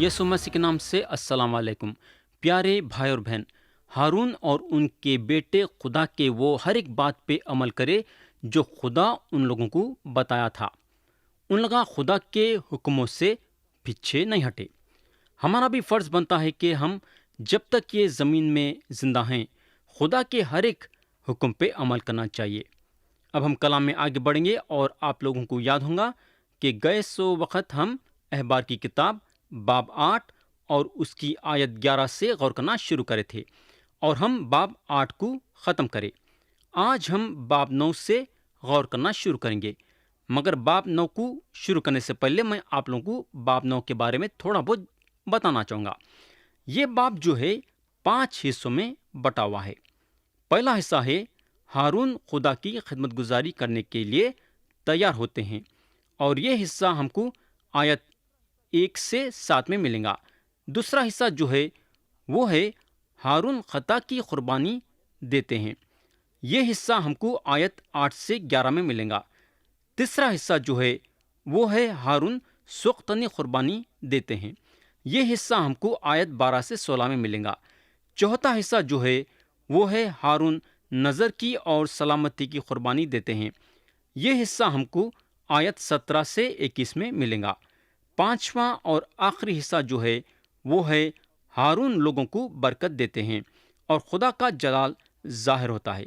یسوع مسیح کے نام سے السلام علیکم۔ پیارے بھائی اور بہن، ہارون اور ان کے بیٹے خدا کے وہ ہر ایک بات پہ عمل کرے جو خدا ان لوگوں کو بتایا تھا۔ ان لوگوں خدا کے حکموں سے پیچھے نہیں ہٹے۔ ہمارا بھی فرض بنتا ہے کہ ہم جب تک یہ زمین میں زندہ ہیں خدا کے ہر ایک حکم پہ عمل کرنا چاہیے۔ اب ہم کلام میں آگے بڑھیں گے اور آپ لوگوں کو یاد ہوگا کہ گئے سو وقت ہم احبار کی کتاب باب 8 اور اس کی آیت 11 سے غور کرنا شروع کرے تھے اور ہم باب 8 کو ختم کرے۔ آج ہم باب 9 سے غور کرنا شروع کریں گے، مگر باب 9 کو شروع کرنے سے پہلے میں آپ لوگوں کو باب 9 کے بارے میں تھوڑا بہت بتانا چاہوں گا۔ یہ باب جو ہے 5 حصوں میں بٹا ہوا ہے۔ پہلا حصہ ہے ہارون خدا کی خدمت گزاری کرنے کے لیے تیار ہوتے ہیں، اور یہ حصہ ہم کو آیت 1 سے 7 میں ملے گا۔ دوسرا حصہ جو ہے وہ ہے ہارون خطا کی قربانی دیتے ہیں۔ یہ حصہ ہم کو آیت 8 سے 11 میں ملے گا۔ تیسرا حصہ جو ہے وہ ہے ہارون سوختنی قربانی دیتے ہیں۔ یہ حصہ ہم کو آیت 12 سے 16 میں ملے گا۔ چوتھا حصہ جو ہے وہ ہے ہارون نظر کی اور سلامتی کی قربانی دیتے ہیں۔ یہ حصہ ہم کو آیت 17 سے 21 میں ملے گا۔ پانچواں اور آخری حصہ جو ہے وہ ہے ہارون لوگوں کو برکت دیتے ہیں اور خدا کا جلال ظاہر ہوتا ہے۔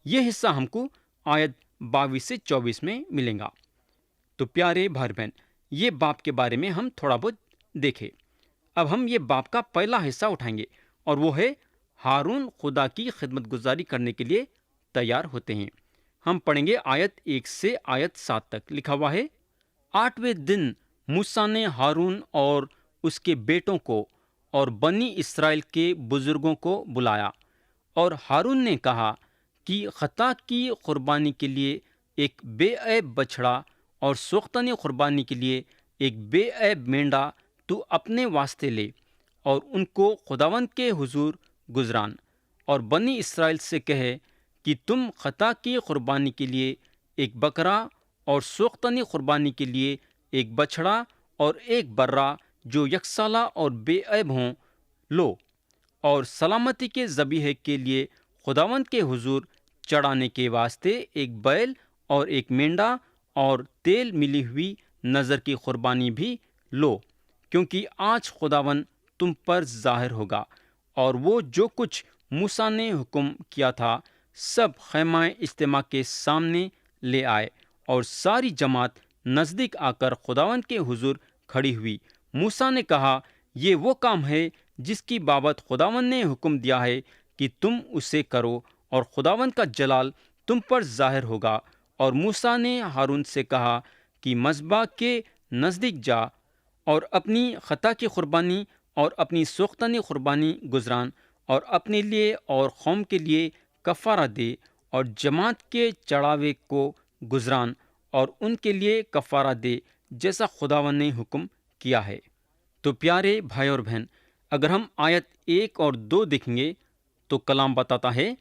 یہ حصہ ہم کو آیت 22 سے 24 میں ملے گا۔ تو پیارے بھائی بہن، یہ باپ کے بارے میں ہم تھوڑا بہت دیکھیں۔ اب ہم یہ باپ کا پہلا حصہ اٹھائیں گے اور وہ ہے ہارون خدا کی خدمت گزاری کرنے کے لیے تیار ہوتے ہیں۔ ہم پڑھیں گے آیت 1 سے آیت 7 تک۔ لکھا ہوا ہے، 8ویں دن موسیٰ نے ہارون اور اس کے بیٹوں کو اور بنی اسرائیل کے بزرگوں کو بلایا، اور ہارون نے کہا کہ خطا کی قربانی کے لیے ایک بے عیب بچڑا اور سوختنی قربانی کے لیے ایک بے عیب مینڈا تو اپنے واسطے لے اور ان کو خداوند کے حضور گزران، اور بنی اسرائیل سے کہے کہ تم خطا کی قربانی کے لیے ایک بکرا اور سوختنی قربانی کے لیے ایک بچڑا اور ایک برا جو یکسالہ اور بے عیب ہوں لو، اور سلامتی کے ذبیحے کے لیے خداوند کے حضور چڑھانے کے واسطے ایک بیل اور ایک مینڈا اور تیل ملی ہوئی نذر کی قربانی بھی لو، کیونکہ آج خداوند تم پر ظاہر ہوگا۔ اور وہ جو کچھ موسیٰ نے حکم کیا تھا سب خیمہ اجتماع کے سامنے لے آئے، اور ساری جماعت نزدیک آ کر خداوند کے حضور کھڑی ہوئی۔ موسیٰ نے کہا، یہ وہ کام ہے جس کی بابت خداوند نے حکم دیا ہے کہ تم اسے کرو، اور خداوند کا جلال تم پر ظاہر ہوگا۔ اور موسیٰ نے ہارون سے کہا کہ مذبح کے نزدیک جا اور اپنی خطا کی قربانی اور اپنی سوختنی قربانی گزران، اور اپنے لیے اور قوم کے لیے کفارہ دے، اور جماعت کے چڑھاوے کو گزران اور ان کے لیے کفارہ دے جیسا خداوند نے حکم کیا ہے۔ تو پیارے بھائی اور بہن، اگر ہم آیت 1 اور 2 دیکھیں گے تو کلام بتاتا ہے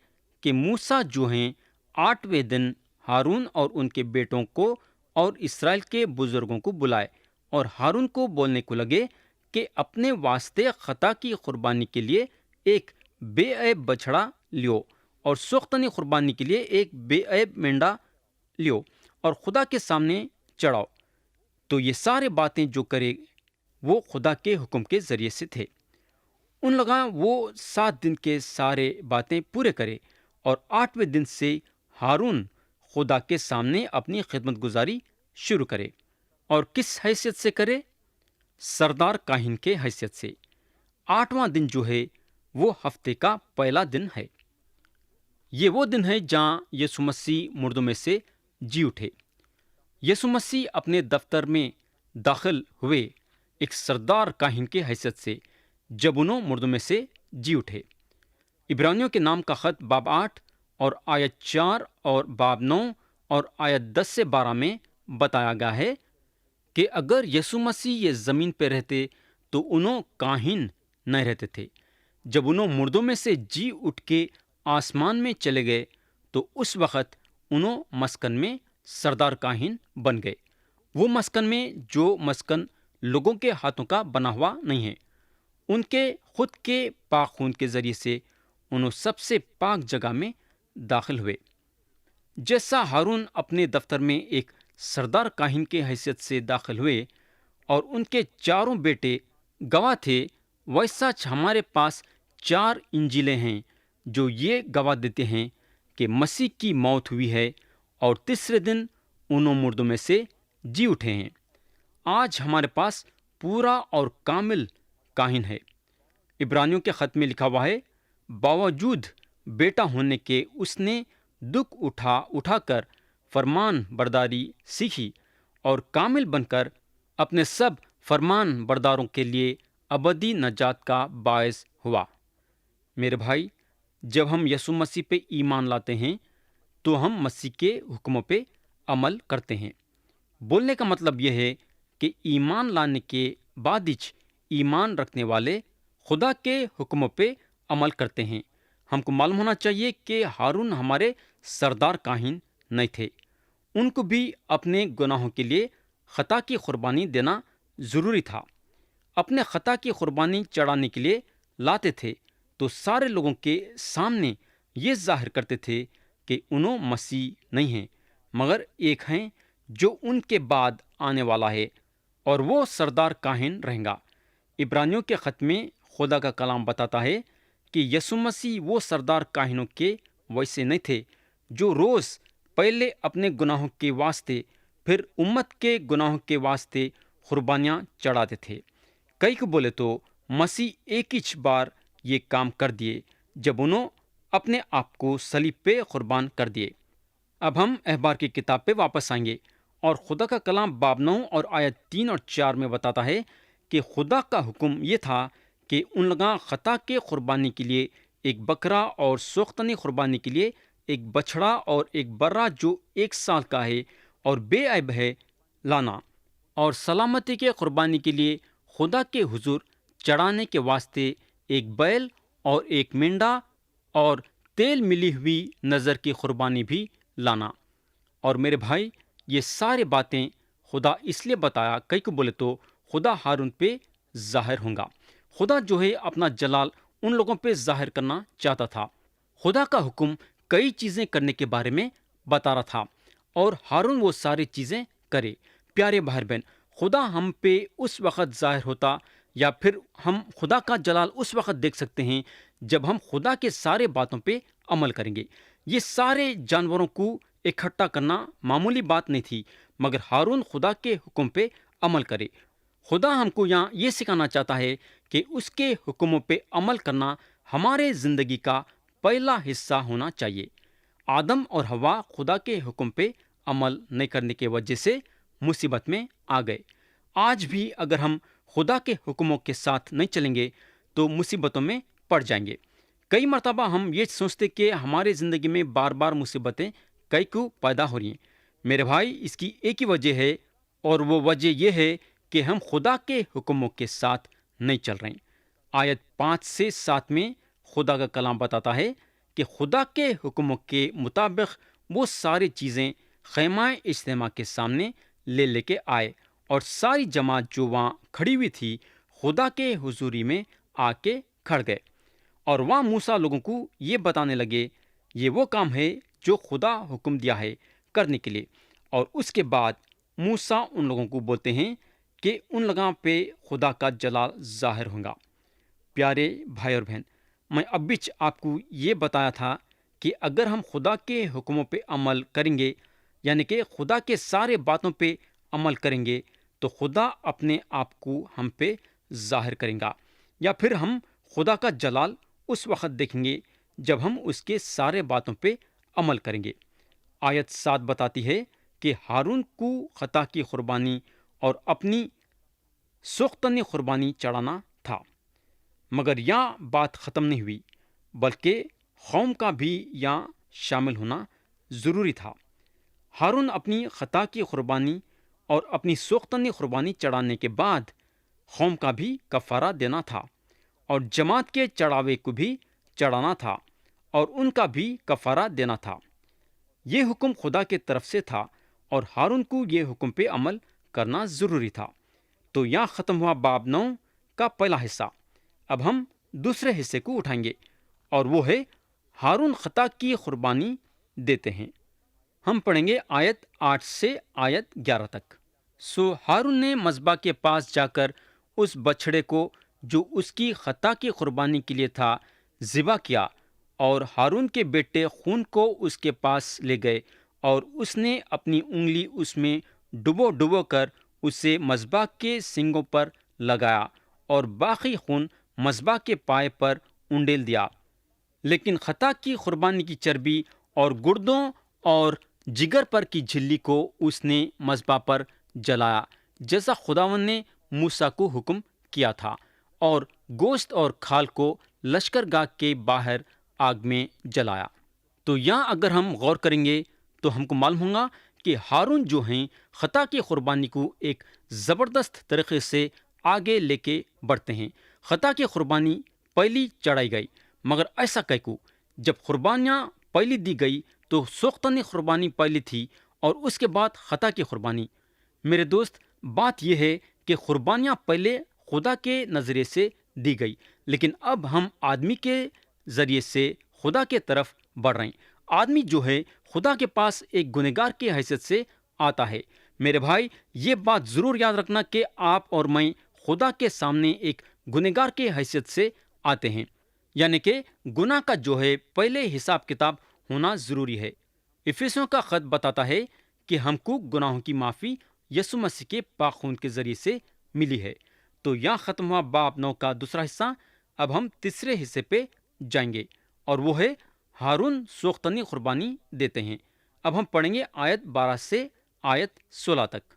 کہ موسیٰ جو ہیں 8ویں دن ہارون اور ان کے بیٹوں کو اور اسرائیل کے بزرگوں کو بلائے، اور ہارون کو بولنے کو لگے کہ اپنے واسطے خطا کی قربانی کے لیے ایک بے عیب بچڑا لیو، اور سوختنی قربانی کے لیے ایک بے عیب مینڈا لیو، اور خدا کے سامنے چڑھاؤ۔ تو یہ سارے باتیں جو کرے وہ خدا کے حکم کے ذریعے سے تھے۔ ان لوگاں وہ 7 دن کے سارے باتیں پورے کرے، اور 8ویں دن سے ہارون خدا کے سامنے اپنی خدمت گزاری شروع کرے، اور کس حیثیت سے کرے؟ سردار کاہن کے حیثیت سے۔ 8واں دن جو ہے وہ ہفتے کا پہلا دن ہے۔ یہ وہ دن ہے جہاں یسوع مسیح مردوں میں سے جی اٹھے۔ یسوع مسیح اپنے دفتر میں داخل ہوئے ایک سردار کاہن کی حیثیت سے جب انہوں مردوں میں سے جی اٹھے۔ عبرانیوں کے نام کا خط باب 8 اور آیت 4 اور باب 9 اور آیت 10 سے 12 میں بتایا گیا ہے کہ اگر یسوع مسیح یہ زمین پہ رہتے تو انہوں کاہن نہیں رہتے تھے۔ جب انہوں مردوں میں سے جی اٹھ کے آسمان میں چلے گئے تو اس وقت انہوں مسکن میں سردار کاہن بن گئے۔ وہ مسکن میں جو مسکن لوگوں کے ہاتھوں کا بنا ہوا نہیں ہے۔ ان کے خود کے پاک خون کے ذریعے سے انہوں سب سے پاک جگہ میں داخل ہوئے۔ جیسا ہارون اپنے دفتر میں ایک سردار کاہن کے حیثیت سے داخل ہوئے اور ان کے چاروں بیٹے گواہ تھے، ویسا ہمارے پاس 4 انجیلیں ہیں جو یہ گواہ دیتے ہیں کہ مسیح کی موت ہوئی ہے اور تیسرے دن انہوں مردوں میں سے جی اٹھے ہیں۔ آج ہمارے پاس پورا اور کامل کاہن ہے۔ عبرانیوں کے خط میں لکھا ہوا ہے، باوجود بیٹا ہونے کے اس نے دکھ اٹھا کر فرمان برداری سیکھی اور کامل بن کر اپنے سب فرمان برداروں کے لیے ابدی نجات کا باعث ہوا۔ میرے بھائی، جب ہم یسوع مسیح پہ ایمان لاتے ہیں تو ہم مسیح کے حکموں پہ عمل کرتے ہیں۔ بولنے کا مطلب یہ ہے کہ ایمان لانے کے بعد ایمان رکھنے والے خدا کے حکموں پہ عمل کرتے ہیں۔ ہم کو معلوم ہونا چاہیے کہ ہارون ہمارے سردار کاہن نہیں تھے۔ ان کو بھی اپنے گناہوں کے لیے خطا کی قربانی دینا ضروری تھا۔ اپنے خطا کی قربانی چڑھانے کے لیے لاتے تھے تو سارے لوگوں کے سامنے یہ ظاہر کرتے تھے کہ انہوں مسیح نہیں ہیں، مگر ایک ہیں جو ان کے بعد آنے والا ہے اور وہ سردار کاہن رہیں گا۔ عبرانیوں کے خط میں خدا کا کلام بتاتا ہے کہ یسوع مسیح وہ سردار کاہنوں کے ویسے نہیں تھے جو روز پہلے اپنے گناہوں کے واسطے پھر امت کے گناہوں کے واسطے قربانیاں چڑھاتے تھے۔ کئی کو بولے تو مسیح ایک ہی بار یہ کام کر دیے جب انہوں اپنے آپ کو صلیب پہ قربان کر دیے۔ اب ہم اخبار کی کتاب پہ واپس آئیں گے اور خدا کا کلام باب 9 اور آیت 3 اور 4 میں بتاتا ہے کہ خدا کا حکم یہ تھا کہ ان لوگاں خطا کے قربانی کے لیے ایک بکرا اور سوختنی قربانی کے لیے ایک بچڑا اور ایک برا جو 1 سال کا ہے اور بے عیب ہے لانا، اور سلامتی کے قربانی کے لیے خدا کے حضور چڑھانے کے واسطے ایک بیل اور ایک مینڈا اور تیل ملی ہوئی نظر کی قربانی بھی لانا۔ اور میرے بھائی، یہ سارے باتیں خدا اس لیے بتایا، کئی کو بولے تو خدا ہارون پہ ظاہر ہوں گا۔ خدا جو ہے اپنا جلال ان لوگوں پہ ظاہر کرنا چاہتا تھا۔ خدا کا حکم کئی چیزیں کرنے کے بارے میں بتا رہا تھا اور ہارون وہ ساری چیزیں کرے۔ پیارے بھائی بہن، خدا ہم پہ اس وقت ظاہر ہوتا یا پھر ہم خدا کا جلال اس وقت دیکھ سکتے ہیں جب ہم خدا کے سارے باتوں پہ عمل کریں گے۔ یہ سارے جانوروں کو اکٹھا کرنا معمولی بات نہیں تھی، مگر ہارون خدا کے حکم پہ عمل کرے۔ خدا ہم کو یہاں یہ سکھانا چاہتا ہے کہ اس کے حکموں پہ عمل کرنا ہمارے زندگی کا پہلا حصہ ہونا چاہیے۔ آدم اور حوا خدا کے حکم پہ عمل نہیں کرنے کی وجہ سے مصیبت میں آ گئے۔ آج بھی اگر ہم خدا کے حکموں کے ساتھ نہیں چلیں گے تو مصیبتوں میں پڑ جائیں گے۔ کئی مرتبہ ہم یہ سوچتے کہ ہمارے زندگی میں بار بار مصیبتیں کئی کو پیدا ہو رہی ہیں۔ میرے بھائی، اس کی ایک ہی وجہ ہے اور وہ وجہ یہ ہے کہ ہم خدا کے حکموں کے ساتھ نہیں چل رہے ہیں۔ آیت 5 سے 7 میں خدا کا کلام بتاتا ہے کہ خدا کے حکموں کے مطابق وہ ساری چیزیں خیمہ اجتماع کے سامنے لے کے آئے، اور ساری جماعت جو وہاں کھڑی ہوئی تھی خدا کے حضوری میں آ کے کھڑ گئے، اور وہاں موسیٰ لوگوں کو یہ بتانے لگے یہ وہ کام ہے جو خدا حکم دیا ہے کرنے کے لیے۔ اور اس کے بعد موسیٰ ان لوگوں کو بولتے ہیں کہ ان لوگوں پہ خدا کا جلال ظاہر ہوگا۔ پیارے بھائی اور بہن، میں اب بھی آپ کو یہ بتایا تھا کہ اگر ہم خدا کے حکموں پہ عمل کریں گے، یعنی کہ خدا کے سارے باتوں پہ عمل کریں گے، تو خدا اپنے آپ کو ہم پہ ظاہر کریں گا، یا پھر ہم خدا کا جلال اس وقت دیکھیں گے جب ہم اس کے سارے باتوں پہ عمل کریں گے۔ آیت 7 بتاتی ہے کہ ہارون کو خطا کی قربانی اور اپنی سوختنی قربانی چڑھانا تھا، مگر یہاں بات ختم نہیں ہوئی، بلکہ قوم کا بھی یہاں شامل ہونا ضروری تھا۔ ہارون اپنی خطا کی قربانی اور اپنی سوختنی قربانی چڑھانے کے بعد قوم کا بھی کفارہ دینا تھا، اور جماعت کے چڑھاوے کو بھی چڑھانا تھا اور ان کا بھی کفارہ دینا تھا۔ یہ حکم خدا کے طرف سے تھا اور ہارون کو یہ حکم پہ عمل کرنا ضروری تھا۔ تو یہاں ختم ہوا باب 9 کا پہلا حصہ۔ اب ہم دوسرے حصے کو اٹھائیں گے اور وہ ہے ہارون خطا کی قربانی دیتے ہیں۔ ہم پڑھیں گے آیت 8 سے آیت 11 تک۔ سو ہارون نے مذبح کے پاس جا کر اس بچڑے کو جو اس کی خطا کی قربانی کے لیے تھا ذبح کیا، اور ہارون کے بیٹے خون کو اس کے پاس لے گئے، اور اس نے اپنی انگلی اس میں ڈبو ڈبو کر اسے مذبح کے سنگوں پر لگایا، اور باقی خون مذبح کے پائے پر انڈیل دیا۔ لیکن خطا کی قربانی کی چربی اور گردوں اور جگر پر کی جھلی کو اس نے مذبح پر جلایا، جیسا خداوند نے موسیٰ کو حکم کیا تھا، اور گوشت اور کھال کو لشکر گاہ کے باہر آگ میں جلایا۔ تو یہاں اگر ہم غور کریں گے تو ہم کو معلوم ہوگا کہ ہارون جو ہیں خطا کی قربانی کو ایک زبردست طریقے سے آگے لے کے بڑھتے ہیں۔ خطا کی قربانی پہلی چڑھائی گئی، مگر ایسا کہکو جب قربانیاں پہلی دی گئی تو سوختنی قربانی پہلی تھی اور اس کے بعد خطا کی قربانی۔ میرے دوست، بات یہ ہے کہ قربانیاں پہلے خدا کے نظریے سے دی گئی، لیکن اب ہم آدمی کے ذریعے سے خدا کے طرف بڑھ رہے ہیں۔ آدمی جو ہے خدا کے پاس ایک گنہگار کی حیثیت سے آتا ہے۔ میرے بھائی، یہ بات ضرور یاد رکھنا کہ آپ اور میں خدا کے سامنے ایک گنہگار کی حیثیت سے آتے ہیں، یعنی کہ گناہ کا جو ہے پہلے حساب کتاب ہونا ضروری ہے۔ افیسیوں کا خط بتاتا ہے کہ ہم کو گناہوں کی معافی یسوع مسیح کے پاک خون کے ذریعے سے ملی ہے۔ تو یہاں ختم ہوا باب 9 کا دوسرا حصہ۔ اب ہم تیسرے حصے پہ جائیں گے اور وہ ہے ہارون سوختنی قربانی دیتے ہیں۔ اب ہم پڑھیں گے آیت 12 سے آیت 16 تک۔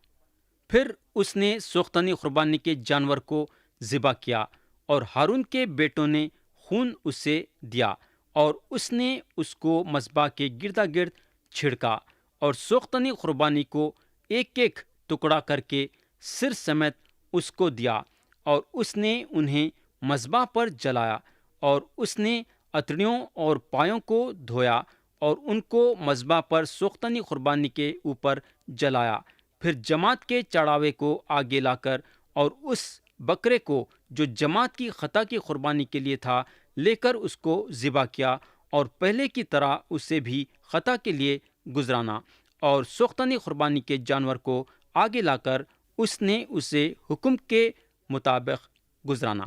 پھر اس نے سوختنی قربانی کے جانور کو ذبح کیا، اور ہارون کے بیٹوں نے خون اسے دیا، اور اس نے اس کو مذبح کے گردا گرد چھڑکا، اور سوختنی قربانی کو ایک ایک ٹکڑا کر کے سر سمیت اس کو دیا، اور اس نے انہیں مذبح پر جلایا، اور اس نے اتڑیوں اور پایوں کو دھویا اور ان کو مذبح پر سوختنی قربانی کے اوپر جلایا۔ پھر جماعت کے چڑھاوے کو آگے لا کر اور اس بکرے کو جو جماعت کی خطا کی قربانی کے لیے تھا لے کر اس کو ذبح کیا، اور پہلے کی طرح اسے بھی خطا کے لیے گزرانا، اور سوختنی قربانی کے جانور کو آگے لا کر اس نے اسے حکم کے مطابق گزرانا۔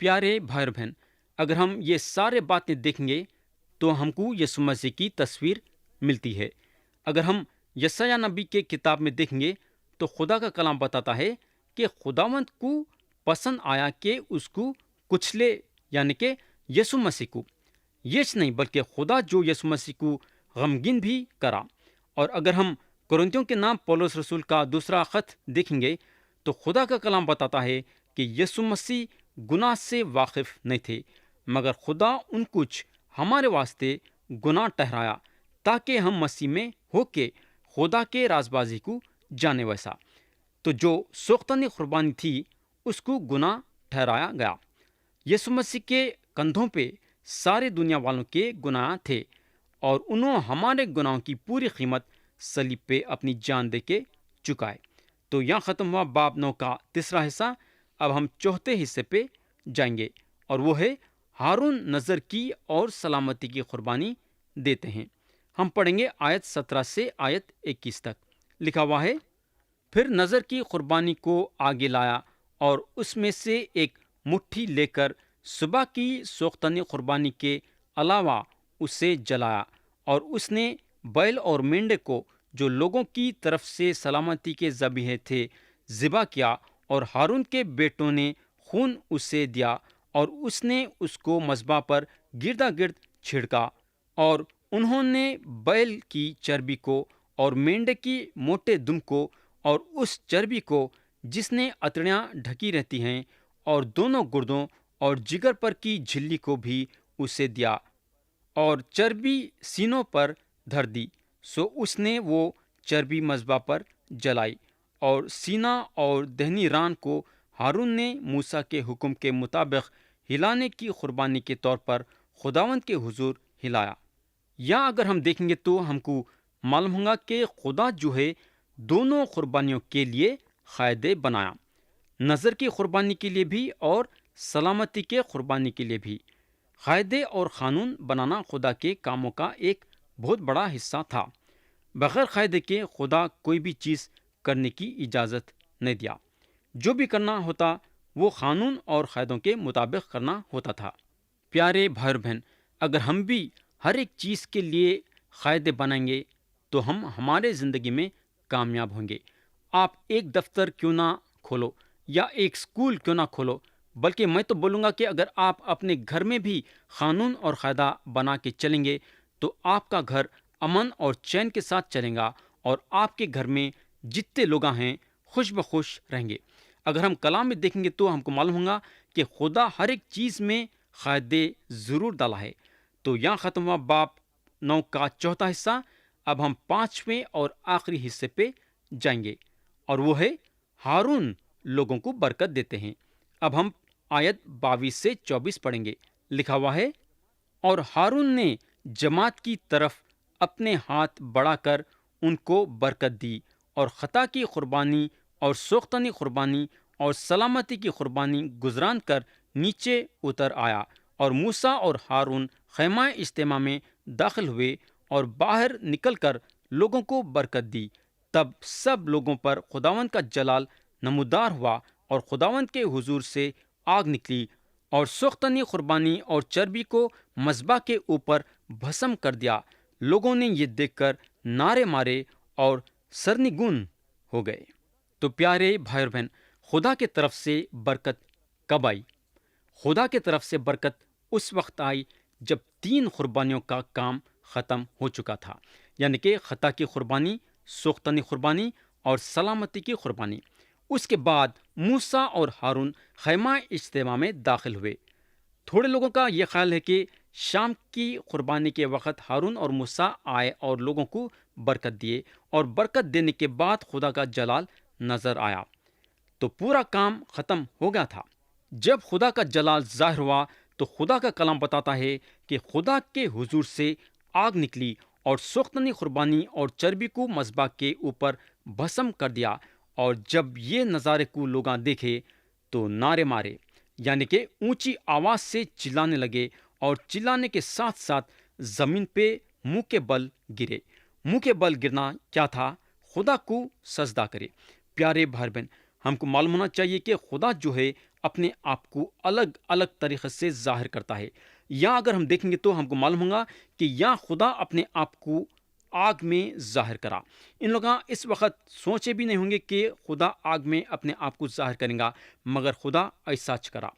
پیارے بھائی اور بہن، اگر ہم یہ سارے باتیں دیکھیں گے تو ہم کو یسوع مسیح کی تصویر ملتی ہے۔ اگر ہم یسایہ نبی کے کتاب میں دیکھیں گے تو خدا کا کلام بتاتا ہے کہ خداوند کو پسند آیا کہ اس کو کچلے، یعنی کہ یسوع مسیح کو، یہ نہیں بلکہ خدا جو یسوع مسیح کو غمگین بھی کرا۔ اور اگر ہم کرنتھیوں کے نام پولس رسول کا دوسرا خط دیکھیں گے تو خدا کا کلام بتاتا ہے کہ یسوع مسیح گناہ سے واقف نہیں تھے، مگر خدا ان کچھ ہمارے واسطے گناہ ٹھہرایا تاکہ ہم مسیح میں ہو کے خدا کے راز بازی کو جانے ویسا۔ تو جو سوختنی قربانی تھی اس کو گناہ ٹھہرایا گیا۔ یسوع مسیح کے کندھوں پہ سارے دنیا والوں کے گناہ تھے، اور انہوں ہمارے گناہوں کی پوری قیمت صلیب پہ اپنی جان دے کے چکائے۔ تو یہاں ختم ہوا باب 9 کا تیسرا حصہ۔ اب ہم چوتھے حصے پہ جائیں گے اور وہ ہے ہارون نذر کی اور سلامتی کی قربانی دیتے ہیں۔ ہم پڑھیں گے آیت 17 سے آیت 21 تک۔ لکھا ہوا ہے، پھر نذر کی قربانی کو آگے لایا اور اس میں سے ایک مٹھی لے کر صبح کی سوختنی قربانی کے علاوہ اسے جلایا، اور اس نے بیل اور مینڈے کو جو لوگوں کی طرف سے سلامتی کے ذبیحے تھے ذبح کیا، اور ہارون کے بیٹوں نے خون اسے دیا، اور اس نے اس کو مذبح پر گردا گرد چھڑکا، اور انہوں نے بیل کی چربی کو اور مینڈے کی موٹے دم کو اور اس چربی کو جس نے اتڑیاں ڈھکی رہتی ہیں اور دونوں گردوں اور جگر پر کی جھلی کو بھی اسے دیا، اور چربی سینوں پر دھر دی۔ سو اس نے وہ چربی مذبح پر جلائی، اور سینہ اور دہنی ران کو ہارون نے موسیٰ کے حکم کے مطابق ہلانے کی قربانی کے طور پر خداوند کے حضور ہلایا۔ یا اگر ہم دیکھیں گے تو ہم کو معلوم ہوگا کہ خدا جو ہے دونوں قربانیوں کے لیے قاعدے بنایا۔ نظر کی قربانی کے لیے بھی اور سلامتی کے قربانی کے لیے بھی۔ قاعدے اور قانون بنانا خدا کے کاموں کا ایک بہت بڑا حصہ تھا۔ بغیر قاعدے کے خدا کوئی بھی چیز کرنے کی اجازت نہیں دیا۔ جو بھی کرنا ہوتا وہ قانون اور قاعدوں کے مطابق کرنا ہوتا تھا۔ پیارے بھائی اور بہن، اگر ہم بھی ہر ایک چیز کے لیے قاعدے بنائیں گے تو ہم ہمارے زندگی میں کامیاب ہوں گے۔ آپ ایک دفتر کیوں نہ کھولو یا ایک اسکول کیوں نہ کھولو، بلکہ میں تو بولوں گا کہ اگر آپ اپنے گھر میں بھی قانون اور قاعدہ بنا کے چلیں گے تو آپ کا گھر امن اور چین کے ساتھ چلیں گا، اور آپ کے گھر میں جتنے لوگ ہیں خوش بخوش رہیں گے۔ اگر ہم کلام میں دیکھیں گے تو ہم کو معلوم ہوگا کہ خدا ہر ایک چیز میں قاعدے ضرور ڈالا ہے۔ تو یہاں ختم ہوا باب 9 کا چوتھا حصہ۔ اب ہم 5ویں اور آخری حصے پہ جائیں گے، اور وہ ہے ہارون لوگوں کو برکت دیتے ہیں۔ اب ہم آیت 22 سے 24 پڑھیں گے۔ لکھا ہوا ہے، اور ہارون نے جماعت کی طرف اپنے ہاتھ بڑھا کر ان کو برکت دی، اور خطا کی قربانی اور سوختنی قربانی اور سلامتی کی قربانی گزران کر نیچے اتر آیا، اور موسیٰ اور ہارون خیمہ اجتماع میں داخل ہوئے اور باہر نکل کر لوگوں کو برکت دی۔ تب سب لوگوں پر خداوند کا جلال نمودار ہوا، اور خداوند کے حضور سے آگ نکلی اور سوختنی قربانی اور چربی کو مذبح کے اوپر بھسم کر دیا۔ لوگوں نے یہ دیکھ کر نعرے مارے اور سرنگون ہو گئے۔ تو پیارے بھائی اور بہن، خدا کی طرف سے برکت کب آئی؟ خدا کی طرف سے برکت اس وقت آئی جب 3 قربانیوں کا کام ختم ہو چکا تھا، یعنی کہ خطا کی قربانی، سوختنی قربانی اور سلامتی کی قربانی۔ اس کے بعد موسیٰ اور ہارون خیمہ اجتماع میں داخل ہوئے۔ تھوڑے لوگوں کا یہ خیال ہے کہ شام کی قربانی کے وقت ہارون اور موسیٰ آئے اور لوگوں کو برکت دیے، اور برکت دینے کے بعد خدا کا جلال نظر آیا تو پورا کام ختم ہو گیا تھا۔ جب خدا کا جلال ظاہر ہوا تو خدا کا کلام بتاتا ہے کہ خدا کے حضور سے آگ نکلی اور سوختنی قربانی اور چربی کو مذبح کے اوپر بھسم کر دیا، اور جب یہ نظارے کو لوگاں دیکھے تو نعرے مارے، یعنی کہ اونچی آواز سے چلانے لگے، اور چلانے کے ساتھ ساتھ زمین پہ منہ کے بل گرے۔ منہ کے بل گرنا کیا تھا؟ خدا کو سجدہ کرے۔ پیارے بھائی بہن، ہم کو معلوم ہونا چاہیے کہ خدا جو ہے اپنے آپ کو الگ الگ طریقے سے ظاہر کرتا ہے۔ یا اگر ہم دیکھیں گے تو ہم کو معلوم ہوگا کہ یا خدا اپنے آپ کو آگ میں ظاہر کرا۔ ان لوگ اس وقت سوچے بھی نہیں ہوں گے کہ خدا آگ میں اپنے آپ کو ظاہر کرے گا، مگر خدا ایسا کرا۔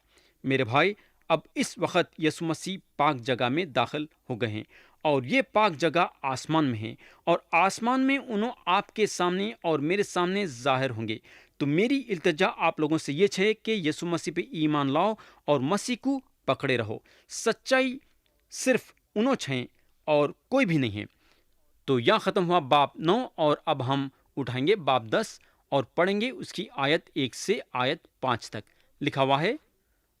میرے بھائی، اب اس وقت یسوع مسیح پاک جگہ میں داخل ہو گئے ہیں، اور یہ پاک جگہ آسمان میں ہے، اور آسمان میں انہوں آپ کے سامنے اور میرے سامنے ظاہر ہوں گے۔ تو میری التجا آپ لوگوں سے یہ ہے کہ یسوع مسیح پہ ایمان لاؤ اور مسیح کو پکڑے رہو۔ سچائی صرف انہوں ہیں اور کوئی بھی نہیں ہے۔ تو یہاں ختم ہوا باب 9، اور اب ہم اٹھائیں گے باب 10 اور پڑھیں گے اس کی آیت 1 سے آیت 5 تک۔ لکھا ہوا ہے،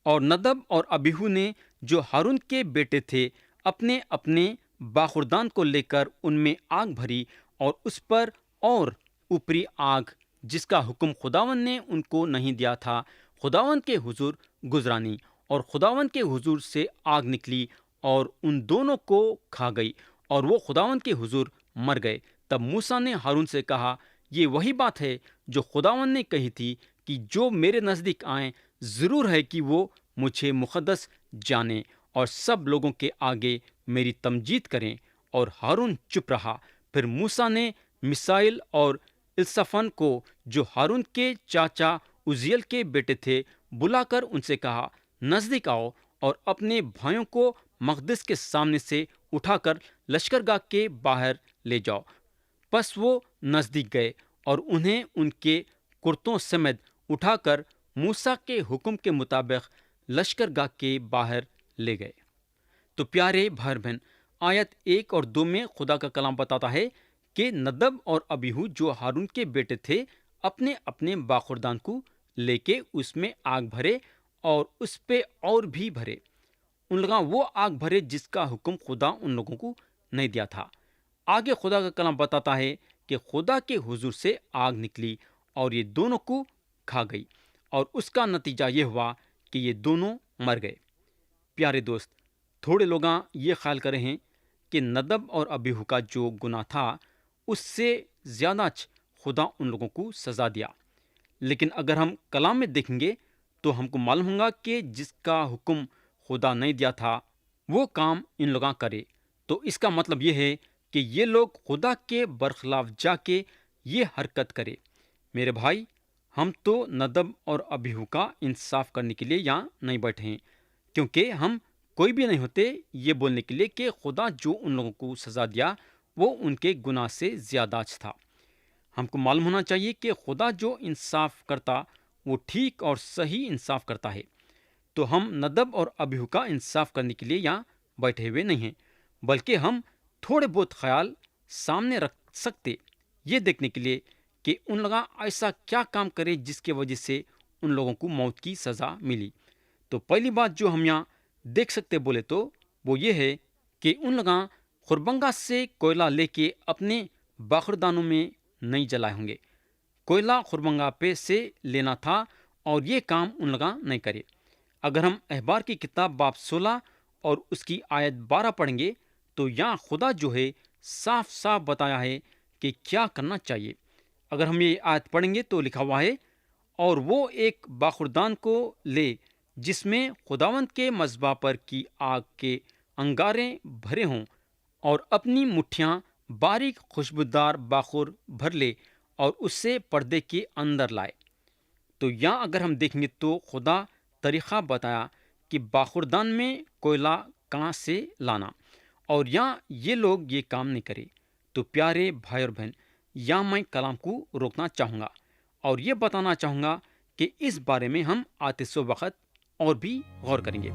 اور ندب اور ابیہو نے جو ہارون کے بیٹے تھے اپنے اپنے باخردان کو لے کر ان میں آگ بھری، اور اس پر اور اوپری آگ جس کا حکم خداوند نے ان کو نہیں دیا تھا خداوند کے حضور گزرانی، اور خداوند کے حضور سے آگ نکلی اور ان دونوں کو کھا گئی، اور وہ خداوند کے حضور مر گئے۔ تب موسیٰ نے ہارون سے کہا، یہ وہی بات ہے جو خداوند نے کہی تھی کہ جو میرے نزدیک آئیں ضرور ہے کہ وہ مجھے مقدس جانیں اور سب لوگوں کے آگے میری تمجید کریں۔ اور ہارون چپ رہا۔ پھر موسیٰ نے میشائیل اور الزفان کو، جو ہارون کے چاچا عزیل کے بیٹے تھے، بلا کر ان سے کہا، نزدیک آؤ اور اپنے بھائیوں کو مقدس کے سامنے سے اٹھا کر لشکرگاہ کے باہر لے جاؤ۔ پس وہ نزدیک گئے اور انہیں ان کے کرتوں سمیت اٹھا کر موسیٰ کے حکم کے مطابق لشکرگاہ کے باہر لے گئے۔ تو پیارے بھائی بہن، آیت 1 اور 2 میں خدا کا کلام بتاتا ہے کہ ندب اور ابیہو جو ہارون کے بیٹے تھے اپنے اپنے باخردان کو لے کے اس میں آگ بھرے، اور اس پہ اور بھی بھرے۔ ان لوگوں وہ آگ بھرے جس کا حکم خدا ان لوگوں کو نہیں دیا تھا۔ آگے خدا کا کلام بتاتا ہے کہ خدا کے حضور سے آگ نکلی اور یہ دونوں کو کھا گئی، اور اس کا نتیجہ یہ ہوا کہ یہ دونوں مر گئے۔ پیارے دوست، تھوڑے لوگاں یہ خیال کرے ہیں کہ ندب اور ابیہو کا جو گناہ تھا اس سے زیادہ خدا ان لوگوں کو سزا دیا، لیکن اگر ہم کلام میں دیکھیں گے تو ہم کو معلوم ہوگا کہ جس کا حکم خدا نہیں دیا تھا وہ کام ان لوگاں کرے، تو اس کا مطلب یہ ہے کہ یہ لوگ خدا کے برخلاف جا کے یہ حرکت کرے۔ میرے بھائی، ہم تو ندب اور ابیہو کا انصاف کرنے کے لیے یہاں نہیں بیٹھے ہیں، کیونکہ ہم کوئی بھی نہیں ہوتے یہ بولنے کے لیے کہ خدا جو ان لوگوں کو سزا دیا وہ ان کے گناہ سے زیادہ تھا۔ ہم کو معلوم ہونا چاہیے کہ خدا جو انصاف کرتا وہ ٹھیک اور صحیح انصاف کرتا ہے، تو ہم ندب اور ابیہو کا انصاف کرنے کے لیے یہاں بیٹھے ہوئے نہیں ہیں، بلکہ ہم تھوڑے بہت خیال سامنے رکھ سکتے یہ دیکھنے کے لیے کہ ان لوگاں ایسا کیا کام کرے جس کی وجہ سے ان لوگوں کو موت کی سزا ملی۔ تو پہلی بات جو ہم یہاں دیکھ سکتے بولے تو وہ یہ ہے کہ ان لوگاں خربنگا سے کوئلہ لے کے اپنے باخردانوں میں نہیں جلائے ہوں گے۔ کوئلہ خربنگا پہ سے لینا تھا اور یہ کام ان لوگاں نہیں کرے۔ اگر ہم احبار کی کتاب باب 16 اور اس کی آیت 12 پڑھیں گے تو یہاں خدا جو ہے صاف صاف بتایا ہے کہ کیا کرنا چاہیے۔ اگر ہم یہ آیت پڑھیں گے تو لکھا ہوا ہے، اور وہ ایک باخردان کو لے جس میں خداوند کے مذبح پر کی آگ کے انگارے بھرے ہوں، اور اپنی مٹھیاں باریک خوشبودار باخور بھر لے اور اس سے پردے کے اندر لائے۔ تو یہاں اگر ہم دیکھیں گے تو خدا طریقہ بتایا کہ باخردان میں کوئلہ کہاں سے لانا، اور یہاں یہ لوگ یہ کام نہیں کرے۔ تو پیارے بھائی اور بہن، یہاں میں کلام کو روکنا چاہوں گا اور یہ بتانا چاہوں گا کہ اس بارے میں ہم آتے سو وقت اور بھی غور کریں گے۔